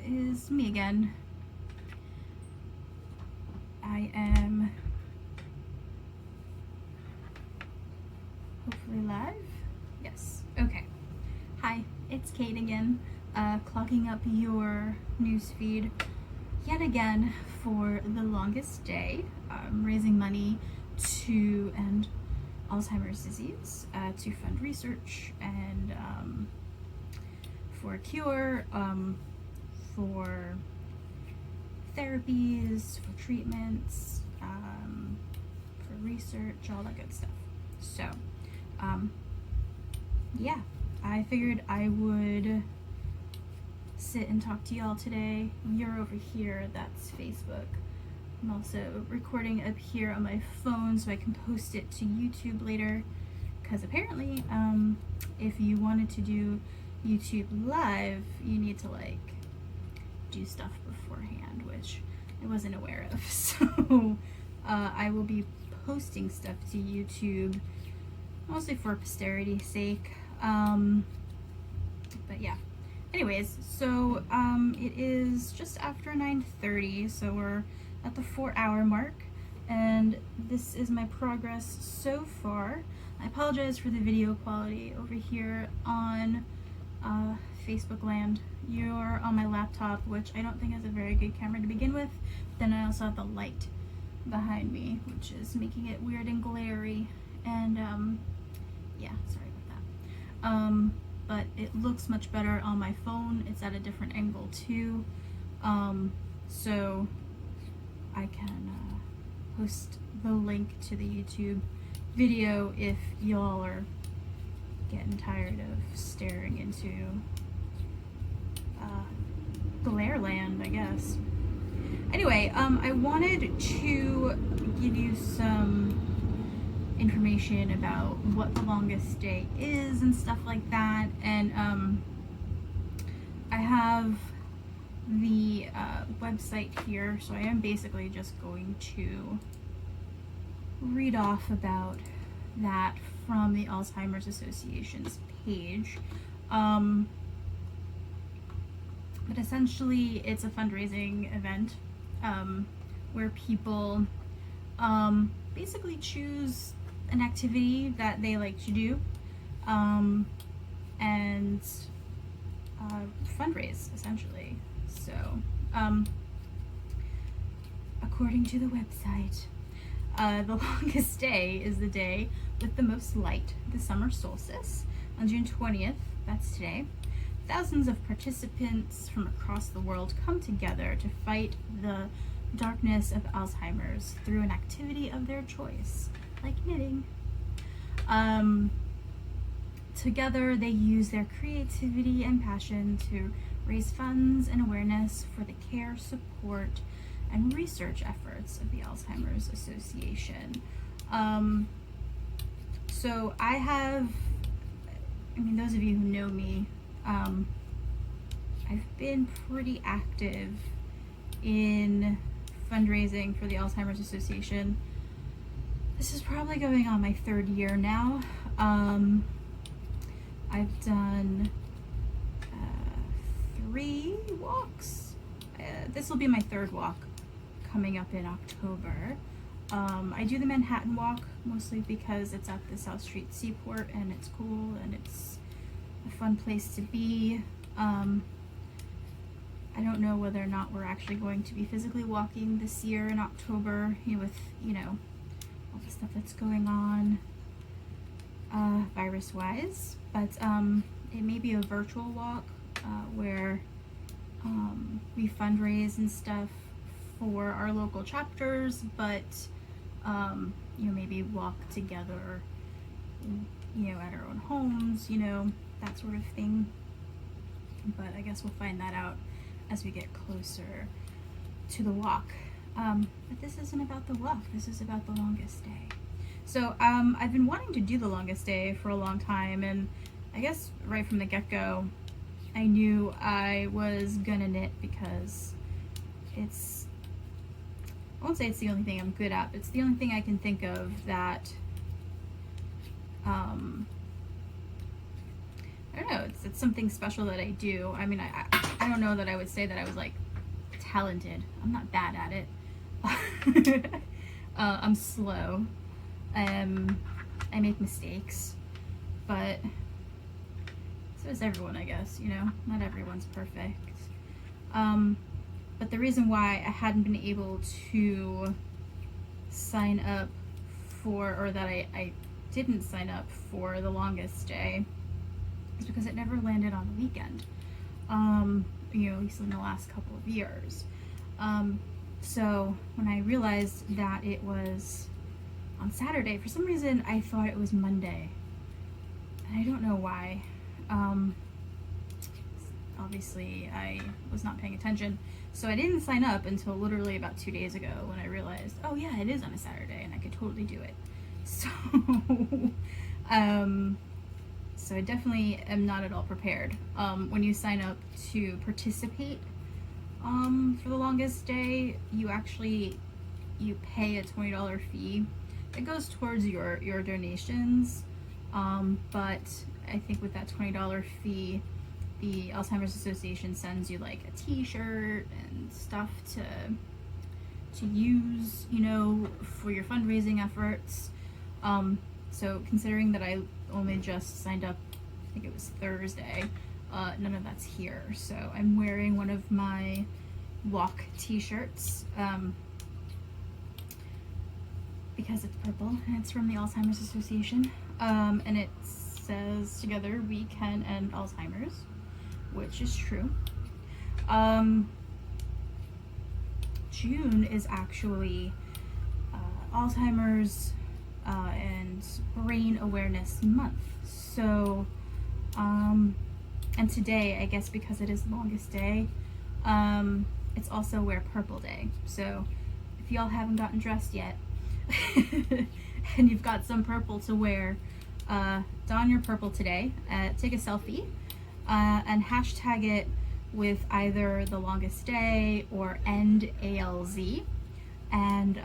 is me again. I am hopefully live. Yes, okay. Hi, it's Kate again, clogging up your newsfeed yet again for the longest day, raising money to end Alzheimer's disease, to fund research and for a cure, for therapies, for treatments, for research, all that good stuff. So, yeah, I figured I would sit and talk to y'all today. You're over here, that's Facebook. I'm also recording up here on my phone so I can post it to YouTube later, because apparently if you wanted to do YouTube live, you need to like do stuff beforehand, which I wasn't aware of. So I will be posting stuff to YouTube mostly for posterity's sake, but yeah. Anyways, so it is just after 9:30, so we're at the 4-hour mark, and this is my progress so far. I apologize for the video quality over here on Facebook land. You're on my laptop, which I don't think has a very good camera to begin with. Then I also have the light behind me, which is making it weird and glary, and yeah, sorry about that. But it looks much better on my phone. It's at a different angle too, so I can post the link to the YouTube video if y'all are getting tired of staring into glare land, I guess. Anyway, I wanted to give you some information about what the longest day is and stuff like that, and I have the website here, so I am basically just going to read off about that from the Alzheimer's Association's page. But essentially it's a fundraising event where people basically choose an activity that they like to do and fundraise, essentially. So according to the website, the longest day is the day with the most light, the summer solstice, on June 20th, that's today. Thousands of participants from across the world come together to fight the darkness of Alzheimer's through an activity of their choice, like knitting. Together they use their creativity and passion to raise funds and awareness for the care, support, and research efforts of the Alzheimer's Association. So those of you who know me, I've been pretty active in fundraising for the Alzheimer's Association. This is probably going on my 3rd year now. I've done 3 walks. This will be my 3rd walk coming up in October. I do the Manhattan Walk mostly because it's at the South Street Seaport and it's cool and it's a fun place to be. I don't know whether or not we're actually going to be physically walking this year in October, with all the stuff that's going on virus-wise, but it may be a virtual walk where we fundraise and stuff for our local chapters, but maybe walk together, at our own homes, that sort of thing. But I guess we'll find that out as we get closer to the walk. But this isn't about the walk, this is about the longest day. So I've been wanting to do the longest day for a long time, and I guess right from the get-go I knew I was gonna knit because it's, I won't say it's the only thing I'm good at, but it's the only thing I can think of that I don't know, it's something special that I do. I mean, I I don't know that I would say that I was like talented. I'm not bad at it. I'm slow. I make mistakes, but so is everyone, I guess. You know, not everyone's perfect. But the reason why I hadn't been able to sign up for, or that I didn't sign up for the longest day, is because it never landed on the weekend. You know, at least in the last couple of years. So when I realized that it was on Saturday, for some reason I thought it was Monday. And I don't know why. Obviously I was not paying attention. So I didn't sign up until literally about 2 days ago when I realized, oh yeah, it is on a Saturday and I could totally do it. So, so I definitely am not at all prepared. When you sign up to participate for the longest day, you pay a $20 fee. It goes towards your donations, but I think with that $20 fee, the Alzheimer's Association sends you like a t-shirt and stuff to use, you know, for your fundraising efforts. So considering that I only just signed up, I think it was Thursday, none of that's here. So I'm wearing one of my walk t-shirts, because it's purple and it's from the Alzheimer's Association. And it says, "Together we can end Alzheimer's," which is true. June is actually Alzheimer's and Brain Awareness Month. So, and today, I guess because it is the longest day, it's also Wear Purple Day. So if y'all haven't gotten dressed yet and you've got some purple to wear, don your purple today, take a selfie, and hashtag it with either the longest day or end ALZ, and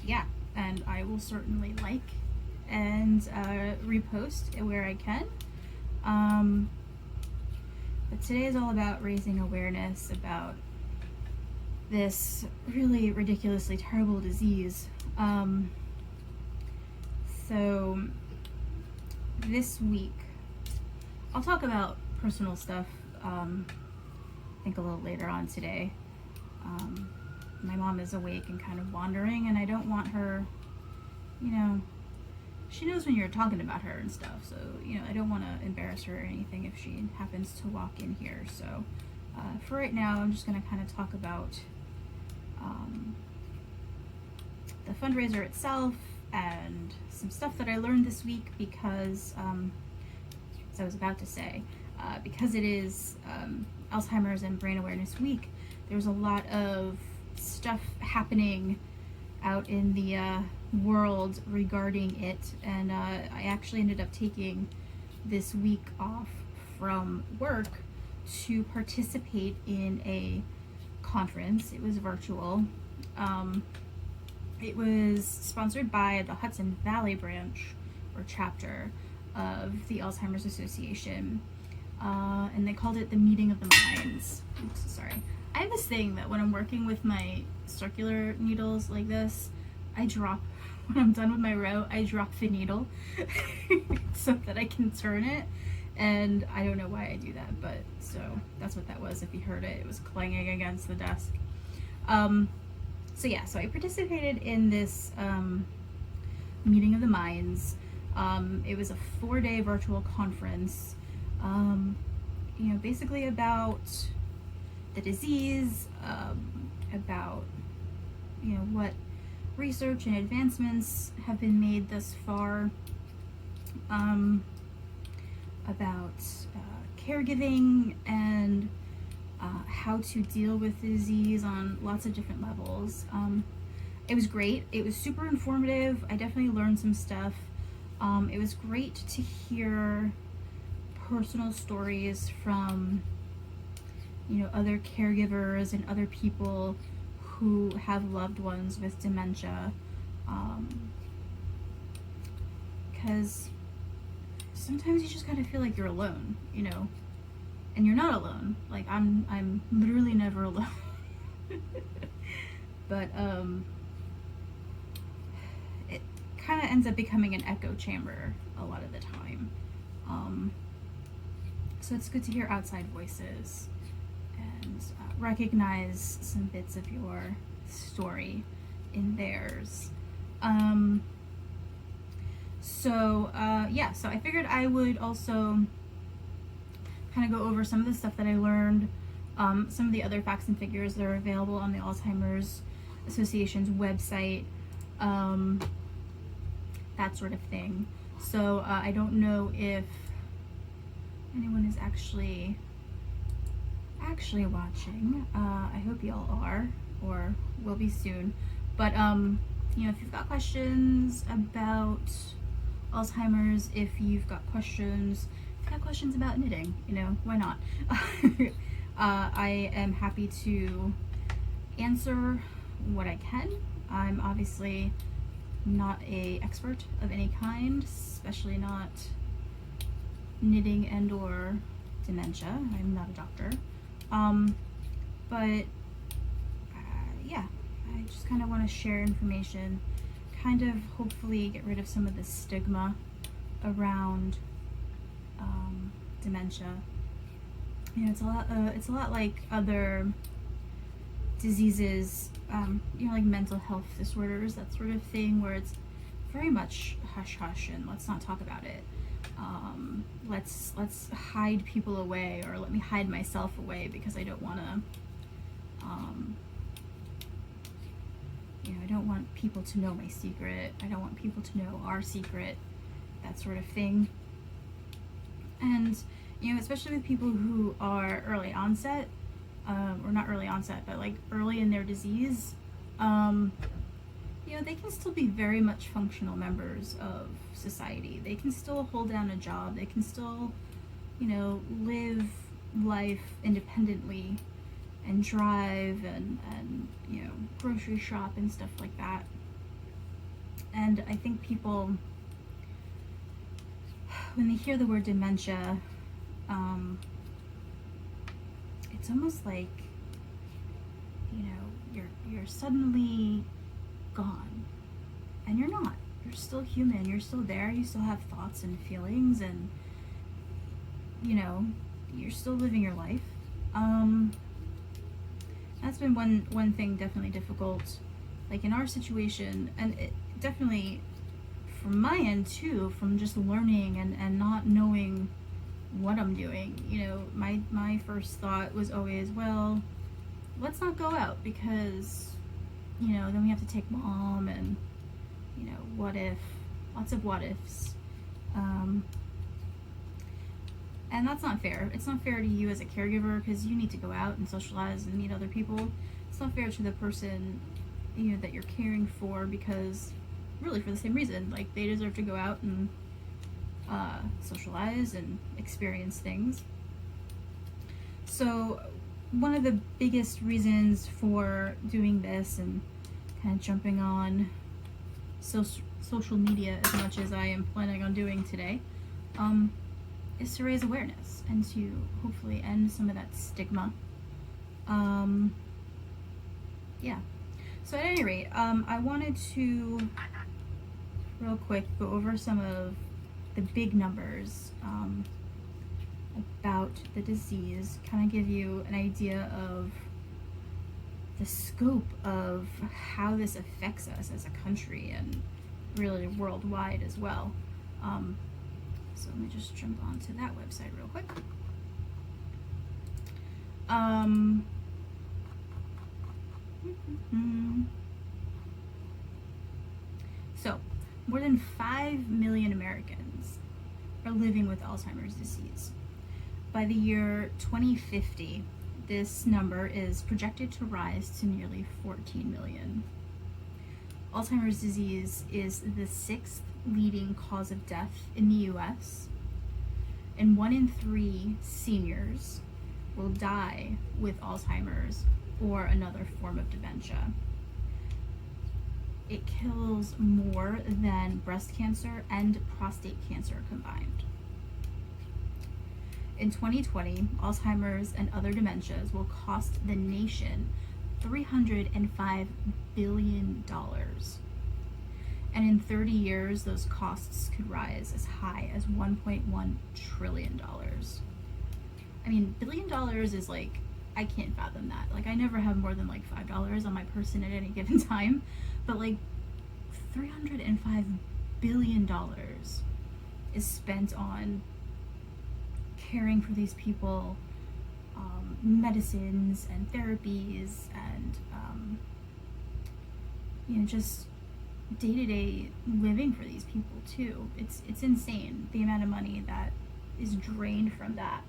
yeah, and I will certainly like and repost where I can. But today is all about raising awareness about this really ridiculously terrible disease. So this week, I'll talk about personal stuff, I think a little later on today. My mom is awake and kind of wandering, and I don't want her, you know, she knows when you're talking about her and stuff, so, you know, I don't want to embarrass her or anything if she happens to walk in here. So for right now, I'm just going to kind of talk about the fundraiser itself and some stuff that I learned this week, because, as I was about to say, because it is Alzheimer's and Brain Awareness Week, there's a lot of stuff happening out in the world regarding it, and I actually ended up taking this week off from work to participate in a conference. It was virtual. It was sponsored by the Hudson Valley branch or chapter of the Alzheimer's Association, and they called it the Meeting of the Minds. Oops, sorry. I have this thing that when I'm working with my circular needles like this, I drop, when I'm done with my row, I drop the needle so that I can turn it, and I don't know why I do that, but so that's what that was. If you heard it, it was clanging against the desk. So yeah, so I participated in this Meeting of the Minds. It was a 4-day virtual conference, you know, basically about the disease, about, you know, what research and advancements have been made thus far, about caregiving and how to deal with the disease on lots of different levels. It was great. It was super informative. I definitely learned some stuff. It was great to hear personal stories from, you know, other caregivers and other people who have loved ones with dementia, because sometimes you just kind of feel like you're alone, you know, and you're not alone. Like, I'm literally never alone. But it kind of ends up becoming an echo chamber a lot of the time. So it's good to hear outside voices and recognize some bits of your story in theirs. So I figured I would also kind of go over some of the stuff that I learned, some of the other facts and figures that are available on the Alzheimer's Association's website, that sort of thing. So I don't know if anyone is actually watching. I hope y'all are, or will be soon. But if you've got questions about Alzheimer's, if you've got questions about knitting, why not? I am happy to answer what I can. I'm obviously not an expert of any kind, especially not knitting and or dementia. I'm not a doctor. But I just kind of want to share information, kind of hopefully get rid of some of the stigma around dementia. It's a lot like other diseases, like mental health disorders, that sort of thing, where it's very much hush hush and let's not talk about it. Let's hide people away, or let me hide myself away because I don't want to. I don't want people to know my secret. I don't want people to know our secret, that sort of thing. And especially with people who are early onset, or not early onset, but like early in their disease, they can still be very much functional members of society. They can still hold down a job. They can still, live life independently and drive and grocery shop and stuff like that. And I think people, when they hear the word dementia, it's almost like, you're suddenly gone, and you're not. You're still human. You're still there. You still have thoughts and feelings, and you're still living your life. That's been one thing definitely difficult, like in our situation, and it definitely from my end too, from just learning and not knowing what I'm doing. My first thought was always, well, let's not go out because then we have to take mom, and what if, lots of what ifs. And that's not fair. It's not fair to you as a caregiver, because you need to go out and socialize and meet other people. It's not fair to the person that you're caring for, because really for the same reason, like they deserve to go out and socialize and experience things. So one of the biggest reasons for doing this and kind of jumping on social media as much as I am planning on doing today, is to raise awareness and to hopefully end some of that stigma. So at any rate, I wanted to real quick go over some of the big numbers about the disease, kind of give you an idea of the scope of how this affects us as a country and really worldwide as well. So let me just jump onto that website real quick. So, more than 5 million Americans are living with Alzheimer's disease. By the year 2050, this number is projected to rise to nearly 14 million. Alzheimer's disease is the 6th leading cause of death in the US, and 1 in 3 seniors will die with Alzheimer's or another form of dementia. It kills more than breast cancer and prostate cancer combined. In 2020, Alzheimer's and other dementias will cost the nation $305 billion. And in 30 years, those costs could rise as high as $1.1 trillion. I mean, $1 billion is like, I can't fathom that. Like, I never have more than like $5 on my person at any given time. But like, $305 billion is spent on caring for these people, medicines and therapies, and just day-to-day living for these people too. It's insane the amount of money that is drained from that.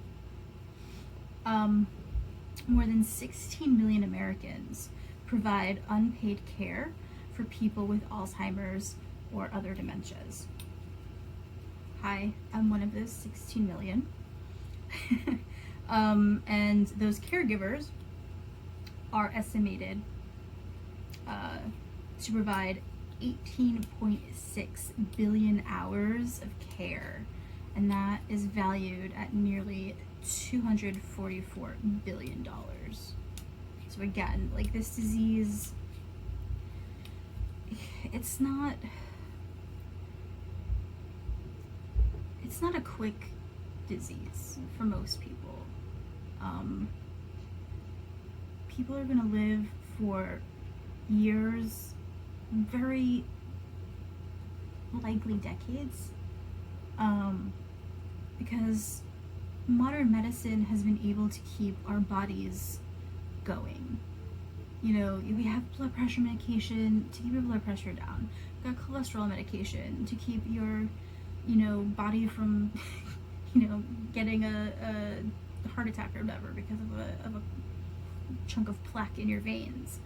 More than 16 million Americans provide unpaid care for people with Alzheimer's or other dementias. Hi, I'm one of those 16 million. And those caregivers are estimated to provide 18.6 billion hours of care, and that is valued at nearly $244 billion. So again, like, this disease, it's not a quick disease for most people. People are going to live for years, very likely decades, because modern medicine has been able to keep our bodies going. We have blood pressure medication to keep your blood pressure down. We've got cholesterol medication to keep your, body from, getting a heart attack or whatever because of a chunk of plaque in your veins.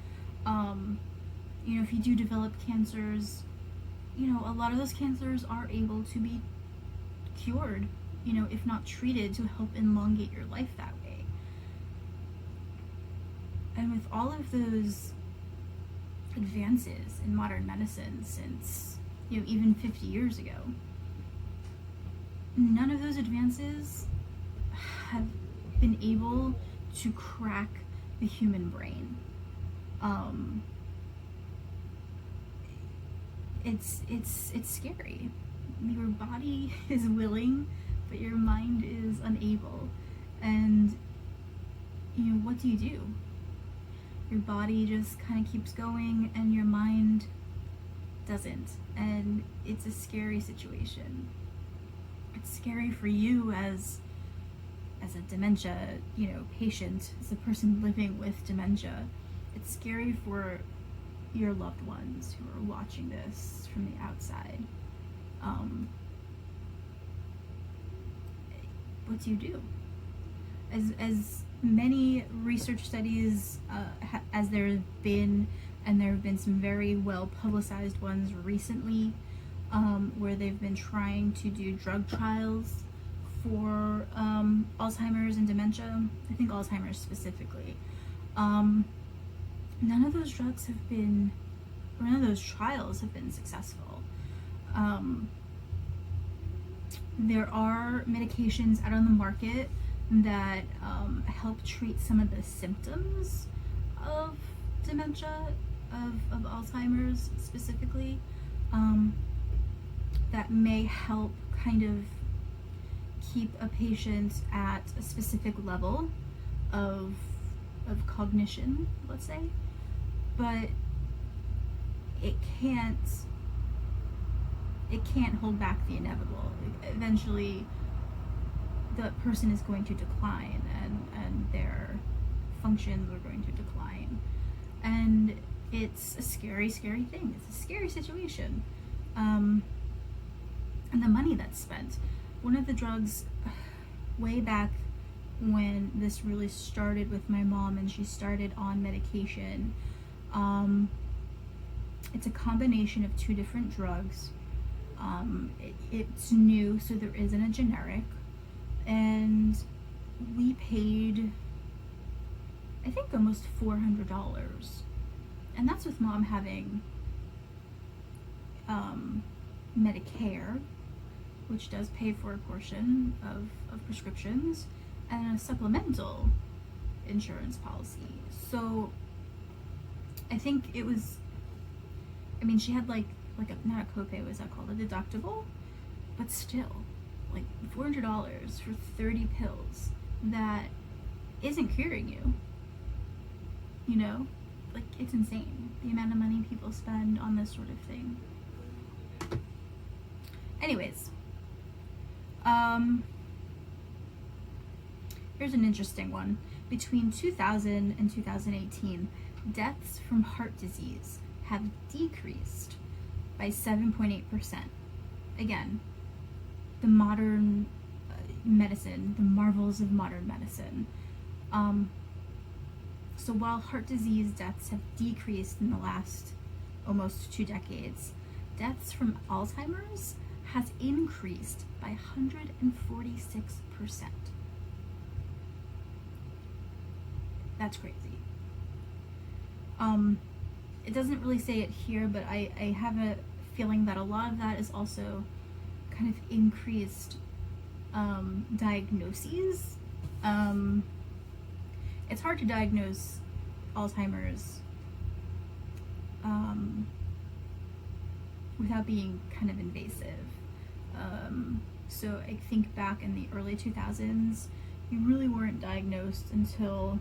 If you do develop cancers, a lot of those cancers are able to be cured, if not treated, to help elongate your life that way. And with all of those advances in modern medicine since, even 50 years ago, none of those advances have been able to crack the human brain. It's scary. Your body is willing, but your mind is unable. And what do? Your body just kind of keeps going and your mind doesn't. And it's a scary situation. It's scary for you as a dementia, patient, as a person living with dementia. It's scary for your loved ones who are watching this from the outside. What do? As many research studies as there have been, and there have been some very well publicized ones recently, where they've been trying to do drug trials for Alzheimer's and dementia. I think Alzheimer's specifically. None of those drugs have been, or none of those trials have been successful. There are medications out on the market that help treat some of the symptoms of dementia, of Alzheimer's specifically, that may help kind of keep a patient at a specific level of cognition, let's say, but it can't hold back the inevitable. Eventually, the person is going to decline, and their functions are going to decline, and it's a scary thing. It's a scary situation. And the money that's spent. One of the drugs, way back when this really started with my mom and she started on medication, it's a combination of two different drugs. It's new, so there isn't a generic, and we paid, I think, almost $400, and that's with mom having Medicare, which does pay for a portion of prescriptions, and a supplemental insurance policy. So I think it was, I mean, she had like a, not a copay, was that called, a deductible? But still, like $400 for 30 pills that isn't curing you. You know? Like, it's insane, the amount of money people spend on this sort of thing. Anyways, here's an interesting one. Between 2000 and 2018, deaths from heart disease have decreased by 7.8%. Again, the modern medicine, the marvels of modern medicine. So while heart disease deaths have decreased in the last almost 2 decades, deaths from Alzheimer's has increased by 146%. That's crazy. It doesn't really say it here, but I have a feeling that a lot of that is also kind of increased diagnoses. It's hard to diagnose Alzheimer's without being kind of invasive. So I think back in the early 2000s, you really weren't diagnosed until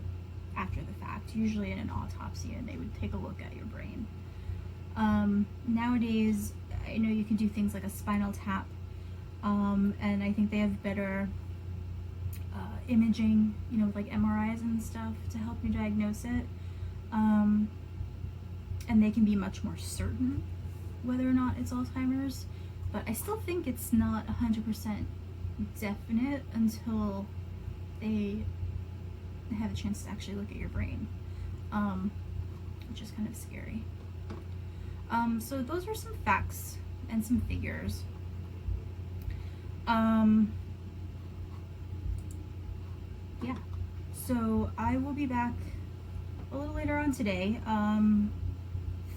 after the fact, usually in an autopsy, and they would take a look at your brain. Nowadays, I know you can do things like a spinal tap, and I think they have better imaging, you know, with like MRIs and stuff to help you diagnose it. And they can be much more certain whether or not it's Alzheimer's, but I still think it's not 100% definite until they have a chance to actually look at your brain, which is kind of scary. So those are some facts and some figures. Yeah, so I will be back a little later on today.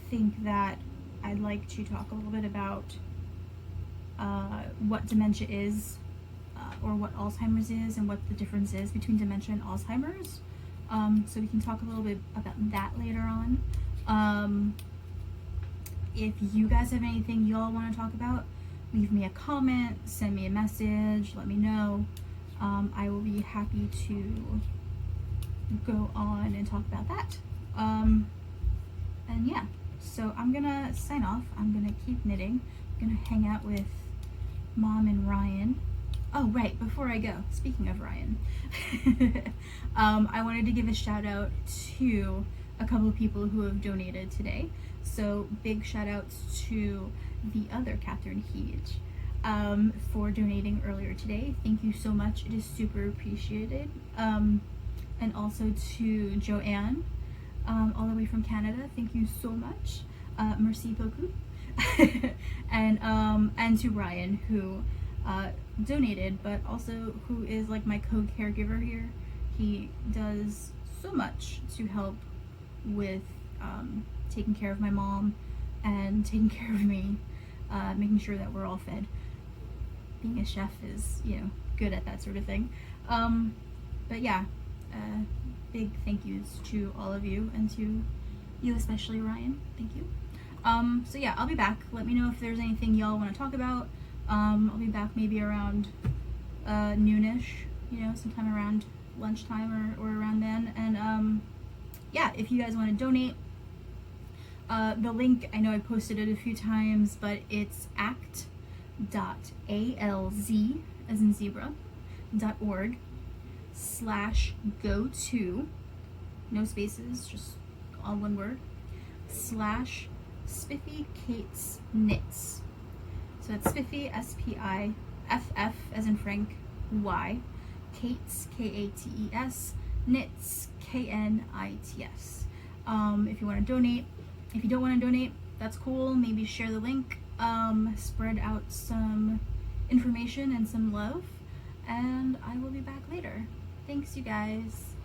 Think that I'd like to talk a little bit about what dementia is, or what Alzheimer's is, and what the difference is between dementia and Alzheimer's. So we can talk a little bit about that later on. If you guys have anything you all want to talk about, leave me a comment, send me a message, let me know. I will be happy to go on and talk about that. And yeah, so I'm gonna sign off. I'm gonna keep knitting. I'm gonna hang out with Mom and Ryan. Oh, right, before I go, speaking of Ryan, I wanted to give a shout out to a couple of people who have donated today. So big shout outs to the other Catherine Heege for donating earlier today. Thank you so much. It is super appreciated. And also to Joanne, all the way from Canada. Thank you so much. Merci beaucoup. And to Ryan, who donated, but also who is like my co-caregiver here. He does so much to help with taking care of my mom and taking care of me, making sure that we're all fed. Being a chef is, you know, good at that sort of thing. But yeah, big thank yous to all of you, and to you especially, Ryan. Thank you. So yeah, I'll be back. Let me know if there's anything y'all want to talk about. I'll be back maybe around noonish, you know, sometime around lunchtime or around then. And yeah, if you guys want to donate, the link, I know I posted it a few times, but it's act.alz, as in zebra, .org/go-to, no spaces, just all one word, /Spiffy Kate's Knits. So that's Spiffy, S-P-I-F-F, as in Frank, Y, Kate's, K-A-T-E-S, Knits, K-N-I-T-S. If you want to donate. If you don't want to donate, that's cool. Maybe share the link, spread out some information and some love, and I will be back later. Thanks, you guys.